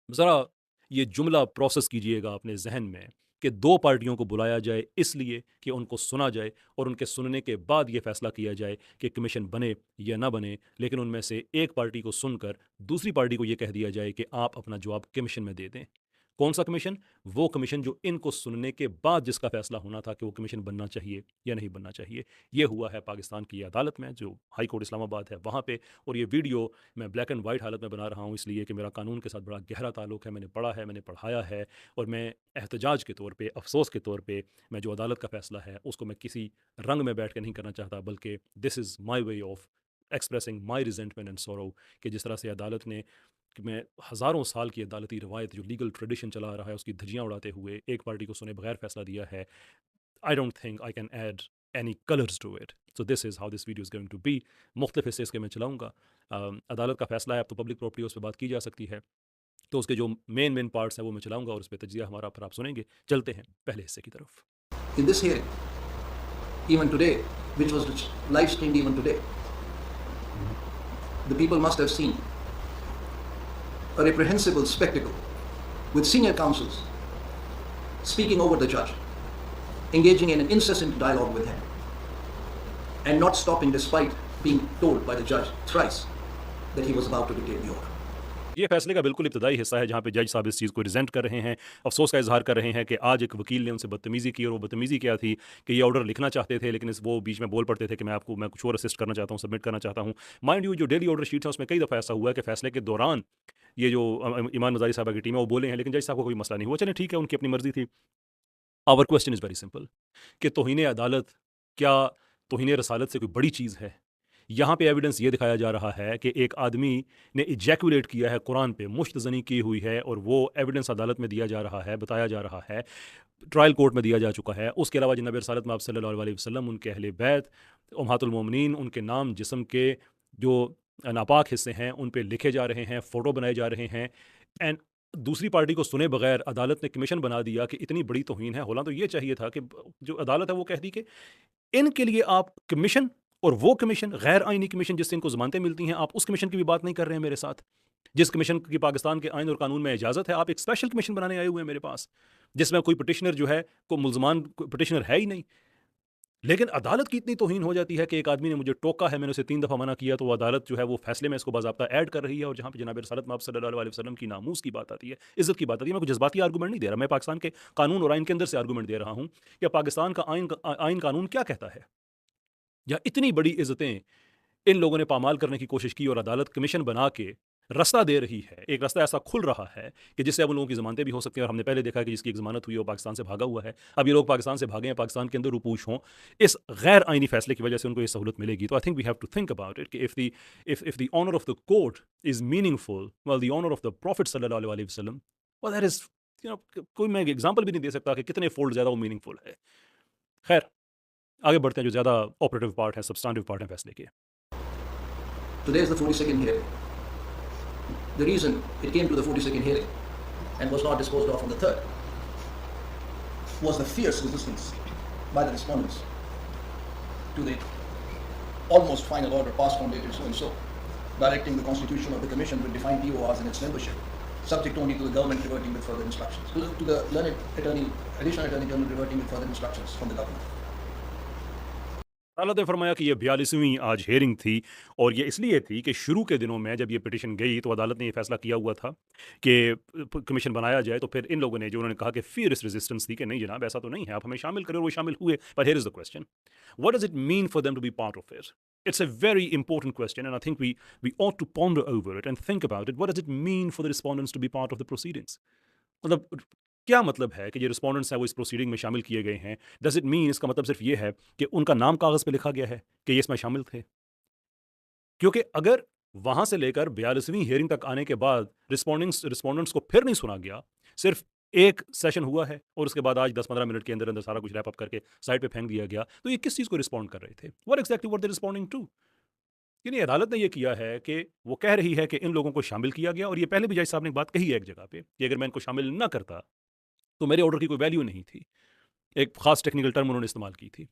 ذرا یہ جملہ پروسیس کیجئے گا اپنے ذہن میں کہ دو پارٹیوں کو بلایا جائے اس لیے کہ ان کو سنا جائے اور ان کے سننے کے بعد یہ فیصلہ کیا جائے کہ کمیشن بنے یا نہ بنے، لیکن ان میں سے ایک پارٹی کو سن کر دوسری پارٹی کو یہ کہہ دیا جائے کہ آپ اپنا جواب کمیشن میں دے دیں۔ کون سا کمیشن؟ وہ کمیشن جو ان کو سننے کے بعد جس کا فیصلہ ہونا تھا کہ وہ کمیشن بننا چاہیے یا نہیں بننا چاہیے۔ یہ ہوا ہے پاکستان کی عدالت میں جو ہائی کورٹ اسلام آباد ہے وہاں پہ، اور یہ ویڈیو میں بلیک اینڈ وائٹ حالت میں بنا رہا ہوں اس لیے کہ میرا قانون کے ساتھ بڑا گہرا تعلق ہے، میں نے پڑھا ہے، میں نے پڑھایا ہے، اور میں احتجاج کے طور پہ، افسوس کے طور پہ، میں جو عدالت کا فیصلہ ہے اس کو میں کسی رنگ میں بیٹھ کے نہیں کرنا چاہتا، بلکہ this is my way of expressing my resentment and sorrow, کہ جس طرح سے عدالت نے، کہ میں ہزاروں سال کی عدالتی روایت جو لیگل ٹریڈیشن چلا رہا ہے اس کی دھجیاں اڑاتے ہوئے ایک پارٹی کو سنے بغیر فیصلہ دیا ہے۔ I don't think I can add any colors to it. So this is how this video is going to be. مختلف حصے اس کے میں چلاؤں گا۔ عدالت کا فیصلہ ہے، اب تو پبلک پراپرٹی اس پہ بات کی جا سکتی ہے، تو اس کے جو مین پارٹس ہیں وہ میں چلاؤں گا اور اس پہ تجزیہ ہمارا پھر آپ سنیں گے۔ چلتے ہیں پہلے حصے کی طرف۔ In this hearing, even today, which was live streamed even today, the people must have seen a reprehensible spectacle with senior counsels speaking over the judge, engaging in an incessant dialogue with him, and not stopping despite being told by the judge thrice that he was about to dictate the order. یہ فیصلے کا بالکل ابتدائی حصہ ہے جہاں پہ جج صاحب اس چیز کو ریزنٹ کر رہے ہیں، افسوس کا اظہار کر رہے ہیں کہ آج ایک وکیل نے ان سے بدتمیزی کی، اور وہ بدتمیزی کیا تھی کہ یہ آرڈر لکھنا چاہتے تھے لیکن وہ بیچ میں بول پڑتے تھے کہ میں کچھ اور اسسٹ کرنا چاہتا ہوں، سبمٹ کرنا چاہتا ہوں۔ مائنڈ یو جو ڈیلی آرڈر شیٹ ہے اس میں کئی دفعہ ایسا ہوا ہے کہ فیصلے کے دوران یہ جو ایمان مزاری صاحبہ کی ٹیم ہے وہ بولے ہیں لیکن جج صاحب کو کوئی مسئلہ نہیں ہوا، چلیں ٹھیک ہے، ان کی اپنی مرضی تھی۔ آور کویسچن از ویری سمپل کہ توہین عدالت کیا توہین رسالت سے کوئی بڑی چیز ہے؟ یہاں پہ ایویڈنس یہ دکھایا جا رہا ہے کہ ایک آدمی نے ایجیکولیٹ کیا ہے قرآن پہ، مشت زنی کی ہوئی ہے، اور وہ ایویڈنس عدالت میں دیا جا رہا ہے، بتایا جا رہا ہے، ٹرائل کورٹ میں دیا جا چکا ہے۔ اس کے علاوہ جناب رسالت مآب صلی اللہ علیہ وسلم، ان کے اہل بیت، امہات المومنین، ان کے نام جسم کے جو ناپاک حصے ہیں ان پہ لکھے جا رہے ہیں، فوٹو بنائے جا رہے ہیں، اینڈ دوسری پارٹی کو سنے بغیر عدالت نے کمیشن بنا دیا کہ اتنی بڑی توہین ہے۔ ہونا تو یہ چاہیے تھا کہ جو عدالت ہے وہ کہہ دی کہ ان کے لیے آپ کمیشن، اور وہ کمیشن غیر آئینی کمیشن جس سے ان کو ضمانتیں ملتی ہیں، آپ اس کمیشن کی بھی بات نہیں کر رہے ہیں میرے ساتھ، جس کمیشن کی پاکستان کے آئین اور قانون میں اجازت ہے۔ آپ ایک اسپیشل کمیشن بنانے آئے ہوئے ہیں میرے پاس جس میں کوئی پٹیشنر جو ہے کوئی ملزمان پٹیشنر ہے ہی نہیں، لیکن عدالت کی اتنی توہین ہو جاتی ہے کہ ایک آدمی نے مجھے ٹوکا ہے، میں نے اسے 3 دفعہ منع کیا، تو وہ عدالت جو ہے وہ فیصلے میں اس کو باضابطہ ایڈ کر رہی ہے، اور جہاں پہ جناب رسالت مآب صلی اللہ علیہ وسلم کی ناموس کی بات آتی ہے، عزت کی بات آتی ہے، میں کوئی جذباتی آرگومنٹ نہیں دے رہا، میں پاکستان کے قانون اور آئین کے اندر سے آرگومنٹ دے رہا ہوں کہ پاکستان کا آئین قانون کیا کہتا ہے۔ یا اتنی بڑی عزتیں ان لوگوں نے پامال کرنے کی کوشش کی اور عدالت کمیشن بنا کے رستہ دے رہی ہے، ایک رستہ ایسا کھل رہا ہے کہ جس سے اب ان لوگوں کی ضمانتیں بھی ہو سکتی ہیں، اور ہم نے پہلے دیکھا کہ جس کی ایک ضمانت ہوئی ہے وہ پاکستان سے بھاگا ہوا ہے۔ اب یہ لوگ پاکستان سے بھاگے ہیں، پاکستان کے اندر روپوش ہوں، اس غیر آئینی فیصلے کی وجہ سے ان کو یہ سہولت ملے گی۔ تو I think we have to think about it کہ if the honor of the court is meaningful while the honor of the prophet صلی اللہ علیہ وسلم، well that is کوئی میں ایگزامپل بھی نہیں دے سکتا کہ کتنے فولڈ زیادہ وہ میننگ فل ہے۔ خیر آگے بڑھتے ہیں جو زیادہ آپریٹو پارٹ ہے، سبسٹانٹیو پارٹ ہے فیصلے کے۔ Today is the 42nd hearing. The reason it came to the 42nd hearing and was not disposed of on the 3rd was the fierce resistance by the respondents to the almost final order passed on dated so and so, directing the constitution of the commission with defined PORs and its membership, subject only to the government reverting with further instructions, to the learned attorney, additional attorney general reverting with further instructions from the government. عدالت نے فرمایا کہ یہ 42ویں آج hearing تھی، اور یہ اس لیے تھی کہ شروع کے دنوں میں جب یہ پٹیشن گئی تو عدالت نے یہ فیصلہ کیا ہوا تھا کہ کمیشن بنایا جائے، تو پھر ان لوگوں نے جو انہوں نے کہا کہ فیئرس ریزسٹنس تھی کہ نہیں جناب ایسا تو نہیں ہے، آپ ہمیں شامل کریں، اور وہ شامل ہوئے۔ But here is the question, what does it mean for them to be part of it? It's a very important question, and I think we ought to ponder over it and think about it. What does it mean for the respondents to be part of the proceedings? مطلب کیا مطلب ہے کہ یہ respondents ہیں وہ اس proceeding میں شامل کیے گئے ہیں؟ ڈز اٹ مین، اس کا مطلب صرف یہ ہے کہ ان کا نام کاغذ پہ لکھا گیا ہے کہ یہ اس میں شامل تھے؟ کیونکہ اگر وہاں سے لے کر 42ویں ہیئرنگ تک آنے کے بعد رسپونڈنٹس کو پھر نہیں سنا گیا، صرف ایک سیشن ہوا ہے اور اس کے بعد آج 10-15 منٹ کے اندر سارا کچھ ریپ اپ کر کے سائڈ پہ پھینک دیا گیا، تو یہ کس چیز کو رسپونڈ کر رہے تھے؟ What exactly what they responding to? یعنی عدالت نے یہ کیا ہے کہ وہ کہہ رہی ہے کہ ان لوگوں کو شامل کیا گیا، اور یہ پہلے بھی جج صاحب نے ایک بات کہی ہے ایک جگہ پہ کہ اگر میں ان کو شامل نہ کرتا تو میرے آرڈر کی کوئی ویلیو نہیں تھی، ایک خاص ٹیکنیکل ٹرم انہوں نے استعمال کی تھی۔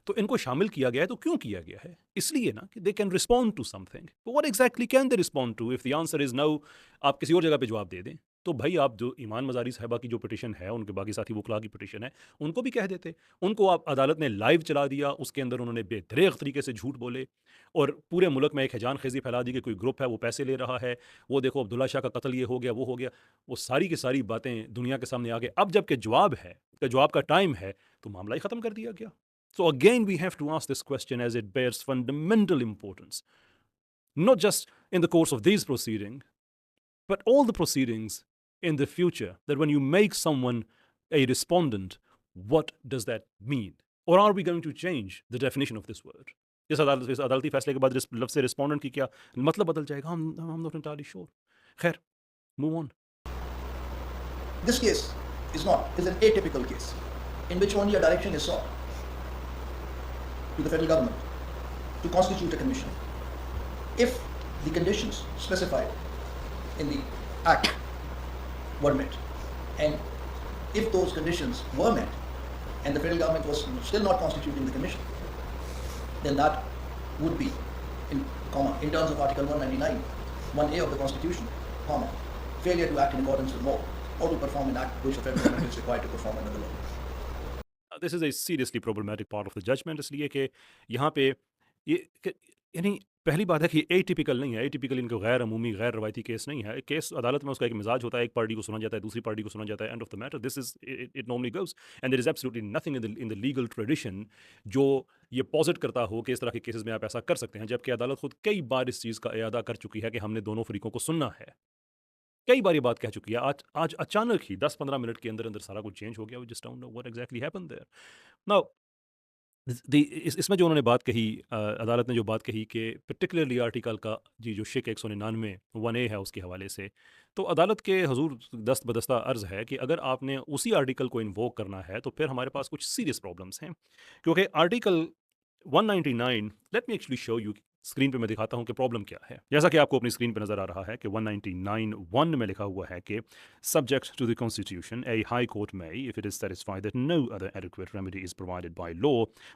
تو ان کو شامل کیا گیا ہے. تو کیوں کیا گیا ہے؟ اس لیے نا کہ they can respond to something. What exactly can they respond to? If the answer is no, آپ کسی اور جگہ پہ جواب دے دیں تو بھائی آپ جو ایمان مزاری صاحبہ کی جو پٹیشن ہے، ان کے باقی ساتھی وکلاء کی پٹیشن ہے، ان کو بھی کہہ دیتے. ان کو آپ عدالت نے لائیو چلا دیا، اس کے اندر انہوں نے بے دریغ طریقے سے جھوٹ بولے اور پورے ملک میں ایک ہیجان خیزی پھیلا دی کہ کوئی گروپ ہے وہ پیسے لے رہا ہے، وہ دیکھو عبداللہ شاہ کا قتل یہ ہو گیا، وہ ہو گیا. وہ ساری کی ساری باتیں دنیا کے سامنے آ گئے. اب جب کہ جواب کا ٹائم ہے تو معاملہ ہی ختم کر دیا گیا. So again, we have to ask this question as it bears fundamental importance, not just in the course of these proceedings, but all the proceedings in the future, that when you make someone a respondent, what does that mean? Or are we going to change the definition of this word? اس عدالتی فیصلے کے بعد لفظ سے respondent کی کیا مطلب بدل جائے گا؟ ہم not entirely sure. خیر، move on. This case is an atypical case in which only a direction is sought to the federal government to constitute a commission. If the conditions specified in the Act were met, and if those conditions were met, and the federal government was still not constituting the commission, then that would be, in terms of Article 199, 1A of the Constitution, failure to act in accordance with law or to perform an act which the federal government is required to perform under the law. This is a seriously problematic part of the judgment. اس لیے کہ یہاں پہ یہ یعنی پہلی بات ہے کہ اے ٹیپیکل نہیں ہے. اے ٹیپیکل ان کو غیر عمومی غیر روایتی کیس نہیں ہے. کیس عدالت میں اس کا ایک مزاج ہوتا ہے، ایک پارٹی کو سنا جاتا ہے، دوسری پارٹی کو سنا جاتا ہے. And of the matter this is it normally goes and there is absolutely nothing in the legal tradition جو یہ پازٹ کرتا ہو کہ اس طرح کے کیسز میں آپ ایسا کر سکتے ہیں، جبکہ عدالت خود کئی بار اس چیز کا اعادہ کر چکی ہے کہ ہم نے دونوں فریقوں کو سننا ہے. کئی بار یہ بات کہہ چکی ہے. آج اچانک ہی 10-15 منٹ کے اندر سارا کچھ چینج ہو گیا. We just don't know what exactly happened there. Now, اس میں جو انہوں نے بات کہی، عدالت نے جو بات کہی کہ پرٹیکولرلی آرٹیکل کا جو شک 199 1A ہے اس کے حوالے سے، تو عدالت کے حضور دست بدستہ عرض ہے کہ اگر آپ نے اسی آرٹیکل کو انووک کرنا ہے تو پھر ہمارے پاس کچھ سیریس پرابلمس ہیں. کیونکہ article 199، let me actually show you, screen پہ میں دکھاتا ہوں کہ پرابلم کیا ہے. جیسا کہ آپ کو اپنی اسکرین پہ نظر آ رہا ہے کہ 199(1) میں لکھا ہوا ہے کہ subject to the Constitution a high court میں if it is satisfied that no other adequate remedy is provided by law,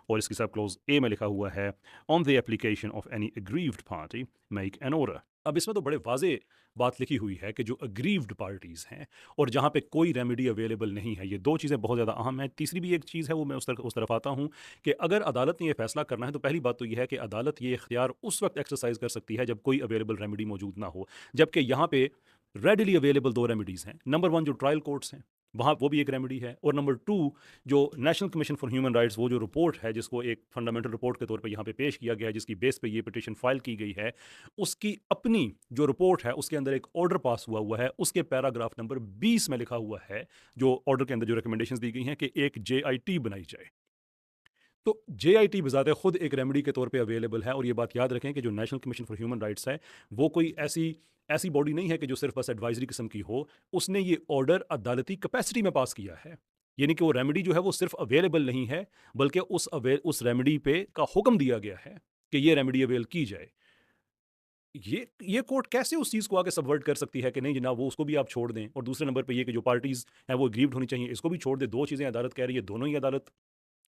اور اس کی سب کلوز اے میں لکھا ہوا ہے on the application of any aggrieved party make an order. اب اس میں تو بڑے واضح بات لکھی ہوئی ہے کہ جو اگریوڈ پارٹیز ہیں اور جہاں پہ کوئی ریمیڈی اویلیبل نہیں ہے، یہ دو چیزیں بہت زیادہ اہم ہیں. تیسری بھی ایک چیز ہے، وہ میں اس طرف آتا ہوں کہ اگر عدالت نے یہ فیصلہ کرنا ہے تو پہلی بات تو یہ ہے کہ عدالت یہ اختیار اس وقت ایکسرسائز کر سکتی ہے جب کوئی اویلیبل ریمیڈی موجود نہ ہو، جبکہ یہاں پہ ریڈیلی اویلیبل دو ریمیڈیز ہیں. نمبر 1 جو ٹرائل کورٹس ہیں وہاں وہ بھی ایک ریمیڈی ہے، اور نمبر 2 جو national commission for human rights, وہ جو رپورٹ ہے جس کو ایک فنڈامنٹل رپورٹ کے طور پہ یہاں پہ پیش کیا گیا ہے، جس کی بیس پہ یہ پٹیشن فائل کی گئی ہے، اس کی اپنی جو رپورٹ ہے اس کے اندر ایک آرڈر پاس ہوا ہے. اس کے پیراگراف نمبر 20 میں لکھا ہوا ہے، جو آرڈر کے اندر جو ریکمنڈیشنز دی گئی ہیں کہ ایک JIT بنائی جائے. تو JIT بذات خود ایک ریمیڈی کے طور پہ اویلیبل ہے. اور یہ بات یاد رکھیں کہ جو national commission for human rights ہے وہ کوئی ایسی باڈی نہیں ہے کہ جو صرف بس ایڈوائزری قسم کی ہو. اس نے یہ آرڈر عدالتی کیپیسٹی میں پاس کیا ہے، یعنی کہ وہ ریمیڈی جو ہے وہ صرف اویلیبل نہیں ہے بلکہ اس ریمیڈی پہ کا حکم دیا گیا ہے کہ یہ ریمیڈی اویل کی جائے. یہ کورٹ کیسے اس چیز کو آگے سبورٹ کر سکتی ہے کہ نہیں جناب وہ اس کو بھی آپ چھوڑ دیں، اور دوسرے نمبر پہ یہ کہ جو پارٹیز ہیں وہ اگریوڈ ہونی چاہیے، اس کو بھی چھوڑ دیں. دو چیزیں عدالت کہہ رہی ہے، دونوں ہی عدالت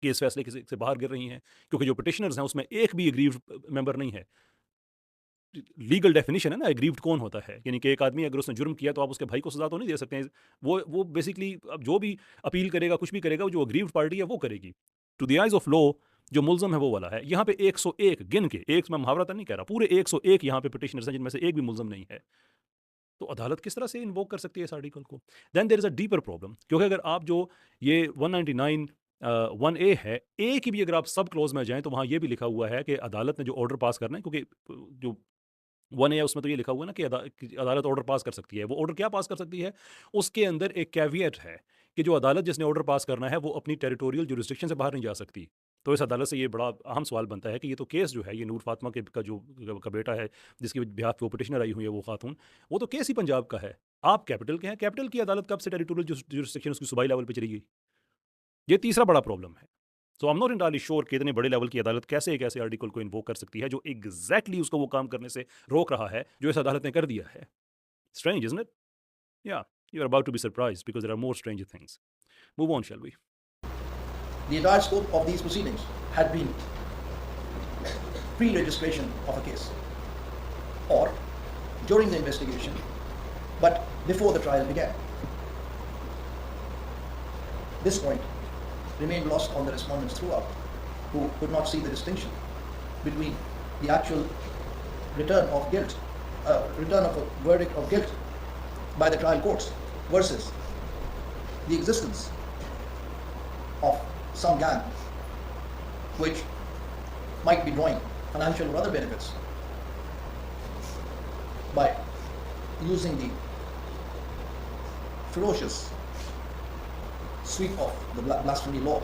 کے اس فیصلے سے باہر گر رہی ہیں، کیونکہ جو پٹیشنرز ہیں اس میں ایک بھی اگریوڈ ممبر نہیں ہے. لیگل ڈیفینیشن ہے نا اگریوڈ کون ہوتا ہے، یعنی کہ ایک آدمی اگر اس نے جرم کیا تو آپ اس کے بھائی کو سزا تو نہیں دے سکتے ہیں. وہ بیسکلی اب جو بھی اپیل کرے گا، کچھ بھی کرے گا، جو اگریوڈ پارٹی ہے وہ کرے گی. To the eyes of law جو ملزم ہے وہ والا ہے. یہاں پہ 101 گن کے، ایک میں محاورہ نہیں کہہ رہا، پورے 101 یہاں پہ پٹیشنرز ہیں جن میں سے ایک بھی ملزم نہیں ہے. تو عدالت کس طرح سے انووک کر سکتی ہے اس آرٹیکل کو؟ دین دیر از اے ڈیپر پرابلم، کیونکہ اگر آپ جو یہ 199 1A ہے، اے کی بھی اگر آپ سب کلوز میں جائیں تو وہاں یہ بھی لکھا ہوا ہے کہ عدالت نے جو آرڈر پاس کرنا ہے، کیونکہ جو 1A ہے اس میں تو یہ لکھا ہوا ہے نا کہ عدالت آرڈر پاس کر سکتی ہے. وہ آرڈر کیا پاس کر سکتی ہے؟ اس کے اندر ایک کیویٹ ہے کہ جو عدالت جس نے آرڈر پاس کرنا ہے وہ اپنی ٹیریٹوریل جورسڈکشن سے باہر نہیں جا سکتی. تو اس عدالت سے یہ بڑا اہم سوال بنتا ہے کہ یہ تو کیس جو ہے، یہ نور فاطمہ کا بیٹا ہے جس کی بہاف پہ وہ پٹیشنر آئی ہوئی ہے، وہ خاتون، وہ تو کیس ہی پنجاب کا ہے. آپ کیپٹل کے ہیں، کیپٹل کی عدالت کب سے ٹیریٹوریل جورسڈکشن اس کی صوبائی لیول پہ چلی گئی؟ یہ تیسرا بڑا پرابلم ہے. So I am not entirely sure کہ اتنے بڑے لیول کی عدالت کیسے ایک ایسے آرٹیکل کو انووک کر سکتی ہے جو ایگزیکٹلی اس کو وہ کام کرنے سے روک رہا ہے جو اس عدالت نے کر دیا ہے. Strange, isn't it? Yeah, you're about to be surprised because there are more stranger things. Move on, shall we? the entire scope of these proceedings had been pre-registration of a case, or during the investigation, but before the trial began. This point remained lost on the respondents throughout, who could not see the distinction between the actual return of a verdict of guilt by the trial courts versus the existence of some gang which might be drawing financial or other benefits by using the ferocious sweep of the blasphemy laws.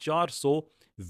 400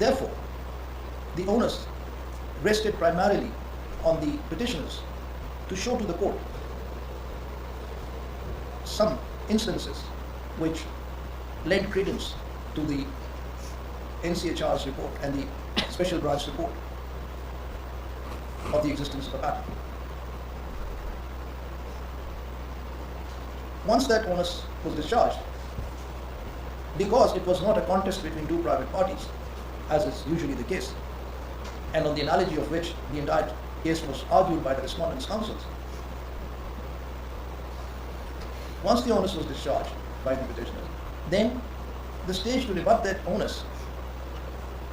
Therefore, the onus rested primarily on the petitioners to show to the court some instances which lend credence to the NCHR's report and the special branch report of the existence of a pattern. Once that onus was discharged, because it was not a contest between two private parties, as is usually the case, and on the analogy of which the entire case was argued by the respondents' counsels, once the onus was discharged by the petitioners, then the stage to rebut that onus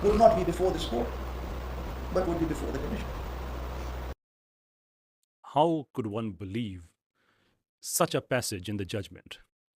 would not be before this court, but would be before the commission. How could one believe such a passage in the judgment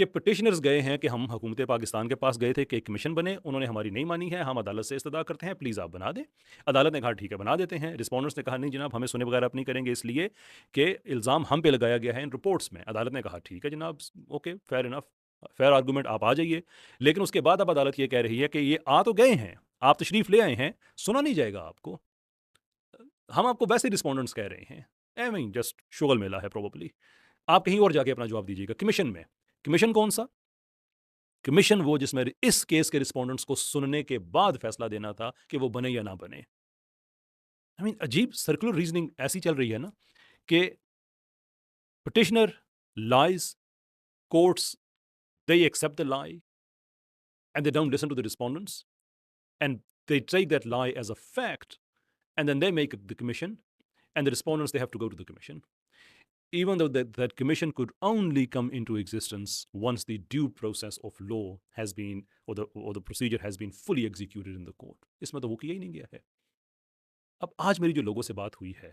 کہ پٹیشنرز گئے ہیں کہ ہم حکومت پاکستان کے پاس گئے تھے کہ ایک کمیشن بنے، انہوں نے ہماری نہیں مانی ہے، ہم عدالت سے استدعا کرتے ہیں پلیز آپ بنا دیں. عدالت نے کہا ٹھیک ہے بنا دیتے ہیں. رسپونڈنٹس نے کہا نہیں جناب ہمیں سنے بغیر آپ نہیں کریں گے اس لیے کہ الزام ہم پہ لگایا گیا ہے ان رپورٹس میں. عدالت نے کہا ٹھیک ہے جناب okay fair enough, fair argument آپ آ جائیے. لیکن اس کے بعد اب عدالت یہ کہہ رہی ہے کہ یہ آ تو گئے ہیں، آپ تشریف لے آئے ہیں، سنا نہیں جائے گا آپ کو. ہم آپ کو ویسے رسپونڈنٹس کہہ رہے ہیں ایویں جسٹ شغل میلہ ہے پروبیبلی. آپ کہیں اور جا کے اپنا جواب دیجیے گا. کمیشن میں، کمیشن کون سا؟ کمیشن وہ جس میں اس کیس کے رسپونڈنٹس کو سننے کے بعد فیصلہ دینا تھا کہ وہ بنے یا نہ بنے. عجیب سرکولر ریزننگ ایسی چل رہی ہے نا کہ petitioner لائز، courts they accept the lie and they don't listen to the respondents and they take that lie as a fact and then they make the commission and the respondents they have to go to the commission, even though that commission could only come into existence once the due process of law has been or the procedure has been fully executed in the court. اس میں تو وہ کیا ہی نہیں گیا ہے. اب آج میری جو لوگوں سے بات ہوئی ہے،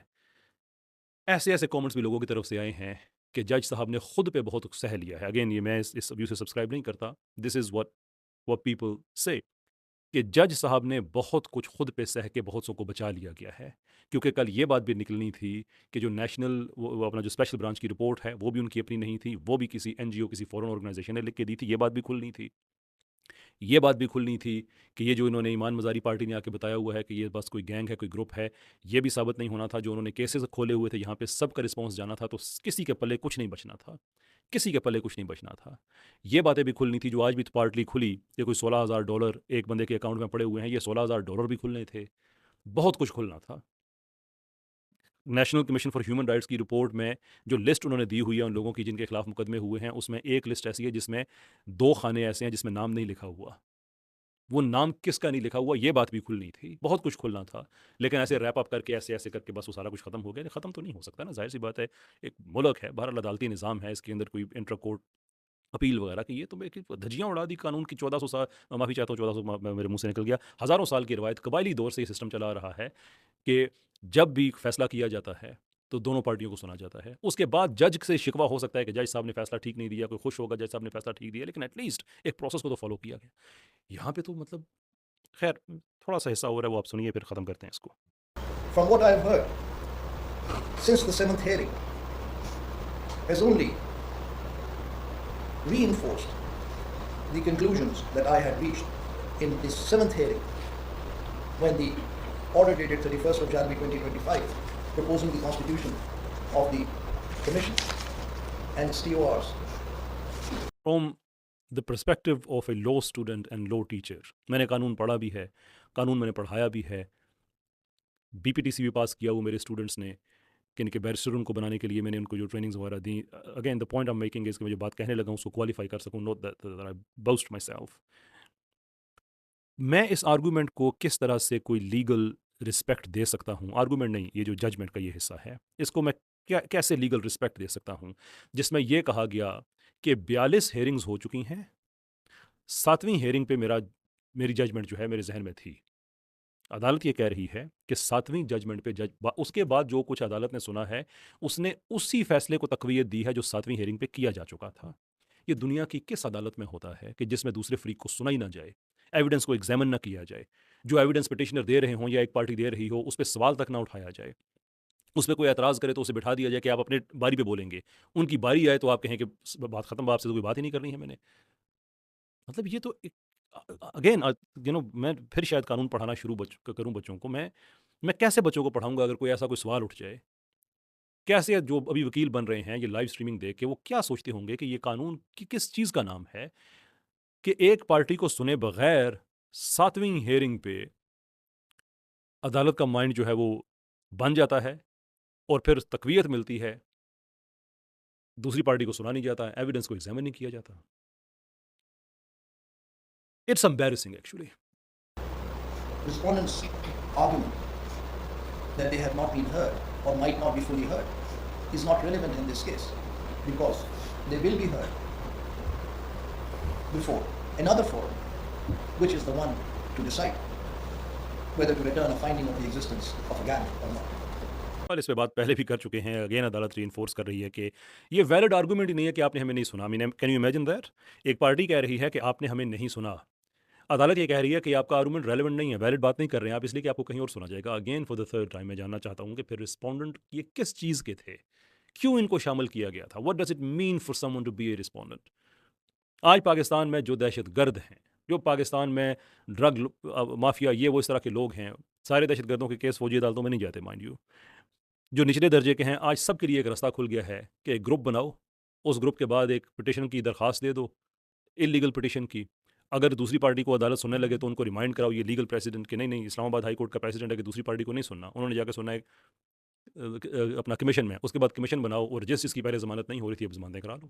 ایسے ایسے کامنٹس بھی لوگوں کی طرف سے آئے ہیں کہ جج صاحب نے خود پہ بہت سہ لیا ہے. اگین یہ میں اس ویو سے سبسکرائب نہیں کرتا. دس از what people say کہ جج صاحب نے بہت کچھ خود پہ سہ کے بہت سو کو بچا لیا گیا ہے. کیونکہ کل یہ بات بھی نکلنی تھی کہ جو نیشنل وہ اپنا جو اسپیشل برانچ کی رپورٹ ہے وہ بھی ان کی اپنی نہیں تھی، وہ بھی کسی NGO کسی فورن آرگنائزیشن نے لکھ کے دی تھی. یہ بات بھی کھلنی تھی. یہ بات بھی کھلنی تھی کہ یہ جو انہوں نے ایمان مزاری پارٹی نے آ کے بتایا ہوا ہے کہ یہ بس کوئی گینگ ہے، کوئی گروپ ہے، یہ بھی ثابت نہیں ہونا تھا. جو انہوں نے کیسز کھولے ہوئے تھے یہاں پہ سب کا رسپانس جانا تھا تو کسی کے پلے کچھ نہیں بچنا تھا، کسی کے پلے کچھ نہیں بچنا تھا. یہ باتیں بھی کھلنی تھی جو آج بھی پارٹلی کھلی کہ کوئی $16,000 ایک بندے کے اکاؤنٹ میں پڑے ہوئے ہیں. یہ $16,000 بھی کھلنے تھے. بہت کچھ کھلنا تھا. National commission for human rights کی رپورٹ میں جو لسٹ انہوں نے دی ہوئی ہے ان لوگوں کی جن کے خلاف مقدمے ہوئے ہیں، اس میں ایک لسٹ ایسی ہے جس میں 2 خانے ایسے ہیں جس میں نام نہیں لکھا ہوا. وہ نام کس کا نہیں لکھا ہوا یہ بات بھی کھلنی تھی. بہت کچھ کھلنا تھا. لیکن ایسے ریپ اپ کر کے ایسے کر کے بس وہ سارا کچھ ختم ہو گیا. ختم تو نہیں ہو سکتا نا، ظاہر سی بات ہے. ایک ملک ہے، بہرحال عدالتی نظام ہے، اس کے اندر کوئی انٹر کورٹ اپیل وغیرہ کی. یہ تو میں دھجیاں اڑا دی قانون کی. 1400 سال، معافی چاہتا ہوں 1400 میرے منہ سے نکل گیا، ہزاروں سال کی روایت، قبائلی دور سے یہ سسٹم چلا رہا ہے کہ جب بھی فیصلہ کیا جاتا ہے تو دونوں پارٹیوں کو سنا جاتا ہے. اس کے بعد جج سے شکوہ ہو سکتا ہے کہ جج صاحب نے فیصلہ ٹھیک نہیں دیا، کوئی خوش ہوگا جج صاحب نے فیصلہ ٹھیک دیا، لیکن ایٹ لیسٹ ایک پروسیس کو تو فالو کیا گیا. یہاں پہ تو مطلب خیر تھوڑا سا حصہ ہو رہا ہے وہ آپ سنیے پھر ختم کرتے ہیں اس کو. From what I've heard, since the 7th hearing has only reinforced the conclusions that I had reached in this 7th hearing when the order dated 31st of January 2025 proposing the constitution of the commission and its TORs. From the perspective of a law student and law teacher, میں نے قانون پڑھا بھی ہے، قانون میں نے پڑھایا بھی ہے. BPTC بھی پاس کیا وہ میرے اسٹوڈنٹس نے کہ ان کے بیرسٹر ان کو بنانے کے لیے میں نے ان کو جو ٹریننگز وغیرہ دیں. Again the point I making is کہ میں جو بات کہنے لگا ہوں اس کو کوالیفائی کر سکوں، not that I boost myself. میں اس آرگومنٹ کو کس طرح سے کوئی لیگل رسپیکٹ دے سکتا ہوں، آرگومنٹ نہیں، یہ جو ججمنٹ کا یہ حصہ ہے اس کو میں کیسے لیگل رسپیکٹ دے سکتا ہوں جس میں یہ کہا گیا کہ 42 ہیئرنگز ہو چکی ہیں، 7ویں ہیئرنگ پہ میری ججمنٹ جو ہے میرے ذہن میں تھی. عدالت یہ کہہ رہی ہے کہ 7ویں ججمنٹ پہ اس کے بعد جو کچھ عدالت نے سنا ہے اس نے اسی فیصلے کو تقویت دی ہے جو 7ویں ہیئرنگ پہ کیا جا چکا تھا. یہ دنیا کی کس عدالت میں ہوتا ہے کہ جس میں دوسرے فریق کو سنا ہی نہ جائے، ایویڈنس کو ایگزامن نہ کیا جائے، جو ایویڈنس پٹیشنر دے رہے ہوں یا ایک پارٹی دے رہی ہو اس پہ سوال تک نہ اٹھایا جائے، اس پہ کوئی اعتراض کرے تو اسے بٹھا دیا جائے کہ آپ اپنے باری پہ بولیں گے، ان کی باری آئے تو آپ کہیں کہ بات ختم، آپ سے تو کوئی بات ہی نہیں کرنی ہے میں نے. مطلب یہ تو اگین میں پھر شاید قانون پڑھانا شروع کروں بچوں کو. میں کیسے بچوں کو پڑھاؤں گا اگر کوئی ایسا کوئی سوال اٹھ جائے؟ کیسے جو ابھی وکیل بن رہے ہیں یہ لائیو اسٹریمنگ دیکھ کے وہ کیا سوچتے ہوں گے کہ یہ قانون کی کس چیز کا نام ہے کہ ایک پارٹی کو سنے بغیر 7ویں ہیئرنگ پہ عدالت کا مائنڈ جو ہے وہ بن جاتا ہے اور پھر تقویت ملتی ہے، دوسری پارٹی کو سنا نہیں جاتا، ایویڈنس کو ایگزامن نہیں کیا جاتا. It's embarrassing actually. Respondents' argument that they have not been heard or might not be fully heard is not relevant in this case because they will be heard before another forum, which is the one to decide whether to return a finding of the existence of a gang or not. اور اس پہ بات پہلے بھی کر چکے ہیں. Again عدالت ری enforce کر رہی ہے کہ یہ ویلڈ آرگومنٹ ہی نہیں ہے کہ آپ نے ہمیں نہیں سنا. Can you imagine that? ایک پارٹی کہہ رہی ہے کہ آپ نے ہمیں نہیں سنا. عدالت یہ کہہ رہی ہے کہ آپ کا آرگومنٹ ریلیونٹ نہیں ہے, ویلڈ بات نہیں کر رہے ہیں آپ, اس لیے کہ آپ کو کہیں اور سنا جائے گا. Again for the third time میں جاننا چاہتا ہوں کہ پھر رسپونڈنٹ یہ کس چیز کے تھے, کیوں ان کو شامل کیا گیا تھا. What does it mean for someone to be a respondent? آج پاکستان میں جو دہشت گرد ہیں, جو پاکستان میں ڈرگ مافیا, یہ وہ اس طرح کے لوگ ہیں, سارے دہشت گردوں کے کیس فوجی عدالتوں میں نہیں جاتے مائنڈ یو. جو نچلے درجے کے ہیں, آج سب کے لیے ایک راستہ کھل گیا ہے کہ ایک گروپ بناؤ, اس گروپ کے بعد ایک پٹیشن کی درخواست دے دو, انلیگل پٹیشن کی. اگر دوسری پارٹی کو عدالت سننے لگے تو ان کو ریمائنڈ کراؤ یہ لیگل پریسیڈنٹ کہ نہیں اسلام آباد ہائی کورٹ کا پریسیڈنٹ ہے کہ دوسری پارٹی کو نہیں سننا. انہوں نے جا کے سننا ہے اپنا کمیشن میں, اس کے بعد کمیشن بناؤ, اور جس کی پہلے ضمانت نہیں ہو رہی تھی اب ضمانتیں کرا لو.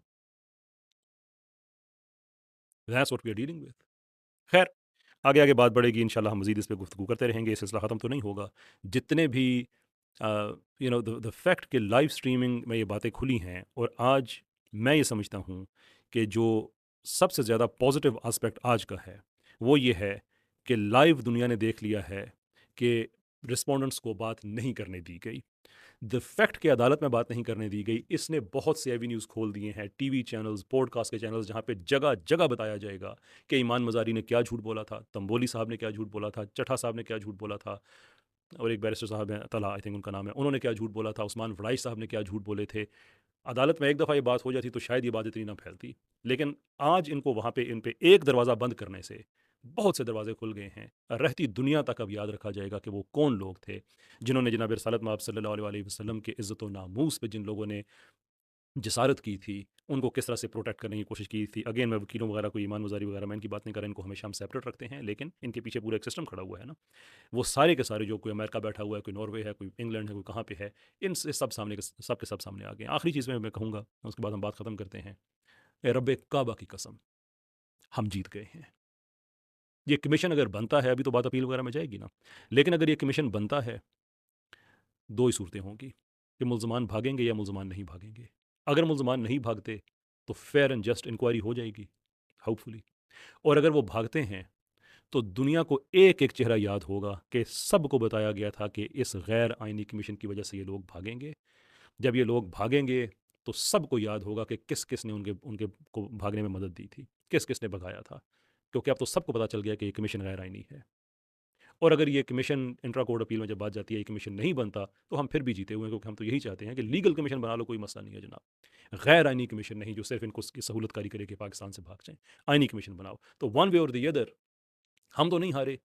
That's what we are dealing with. خیر آگے آگے بات بڑھے گی انشاءاللہ, ہم مزید اس پہ گفتگو کرتے رہیں گے, یہ سلسلہ ختم تو نہیں ہوگا. جتنے بھی دا فیکٹ کہ لائیو اسٹریمنگ میں یہ باتیں کھلی ہیں, اور آج میں یہ سمجھتا ہوں کہ جو سب سے زیادہ پازیٹیو آسپیکٹ آج کا ہے وہ یہ ہے کہ لائیو دنیا نے دیکھ لیا ہے کہ رسپونڈنٹس کو بات نہیں کرنے دی گئی. دا فیکٹ کہ عدالت میں بات نہیں کرنے دی گئی, اس نے بہت سے ایوینیوز کھول دیے ہیں, T V channels, podcast کے چینلز, جہاں پہ جگہ جگہ بتایا جائے گا کہ ایمان مزاری نے کیا جھوٹ بولا تھا, تنبولی صاحب نے کیا جھوٹ بولا تھا, چٹھا صاحب نے کیا جھوٹ بولا تھا, اور ایک بیرسٹر صاحب ہیں طلحہ آئی تھنک ان کا نام ہے, انہوں نے کیا جھوٹ بولا تھا, عثمان وڑائش صاحب نے کیا جھوٹ بولے تھے. عدالت میں ایک دفعہ یہ بات ہو جاتی تو شاید یہ بات اتنی نہ پھیلتی, لیکن آج ان کو وہاں پہ ان پہ ایک دروازہ بند کرنے سے بہت سے دروازے کھل گئے ہیں. رہتی دنیا تک اب یاد رکھا جائے گا کہ وہ کون لوگ تھے جنہوں نے جناب رسالت مآب صلی اللہ علیہ وسلم کے عزت و ناموس پہ جن لوگوں نے جسارت کی تھی, ان کو کس طرح سے پروٹیکٹ کرنے کی کوشش کی تھی. اگین میں وکیلوں وغیرہ کو, ایمان مزاری وغیرہ میں ان کی بات نہیں کر رہا, ان کو ہمیشہ ہم سیپریٹ رکھتے ہیں, لیکن ان کے پیچھے پورا ایک سسٹم کھڑا ہوا ہے نا. وہ سارے کے سارے, جو کوئی امریکہ بیٹھا ہوا ہے, کوئی ناروے ہے, کوئی انگلینڈ ہے, کوئی کہاں پہ ہے, ان سے سب کے سب سامنے آ گئے ہیں. آخری چیز میں کہوں گا, اس کے بعد ہم بات ختم کرتے ہیں. اے رب کعبہ کی قسم, ہم جیت گئے ہیں. یہ کمیشن اگر بنتا ہے, ابھی تو بات اپیل وغیرہ میں جائے گی نا, لیکن اگر یہ کمیشن بنتا ہے, دو ہی صورتیں ہوں گی کہ ملزمان بھاگیں گے یا ملزمان نہیں بھاگیں گے. اگر ملزمان نہیں بھاگتے تو فیئر اینڈ جسٹ انکوائری ہو جائے گی ہوپ فلی, اور اگر وہ بھاگتے ہیں تو دنیا کو ایک ایک چہرہ یاد ہوگا کہ سب کو بتایا گیا تھا کہ اس غیر آئینی کمیشن کی وجہ سے یہ لوگ بھاگیں گے. جب یہ لوگ بھاگیں گے تو سب کو یاد ہوگا کہ کس کس نے ان کے کو بھاگنے میں مدد دی تھی, کس کس نے بھگایا تھا, کیونکہ اب تو سب کو پتہ چل گیا کہ یہ کمیشن غیر آئینی ہے. اور اگر یہ کمیشن انٹرا کورٹ اپیل میں جب بات جاتی ہے, یہ کمیشن نہیں بنتا تو ہم پھر بھی جیتے ہوئے ہیں, کیونکہ ہم تو یہی چاہتے ہیں کہ لیگل کمیشن بنا لو, کوئی مسئلہ نہیں ہے جناب. غیر آئینی کمیشن نہیں جو صرف ان کو سہولت کاری کرے کہ پاکستان سے بھاگ جائیں. آئینی کمیشن بناؤ تو ون وے اور دی ادر ہم تو نہیں ہارے,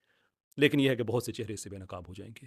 لیکن یہ ہے کہ بہت سے چہرے اس سے بے نقاب ہو جائیں گے.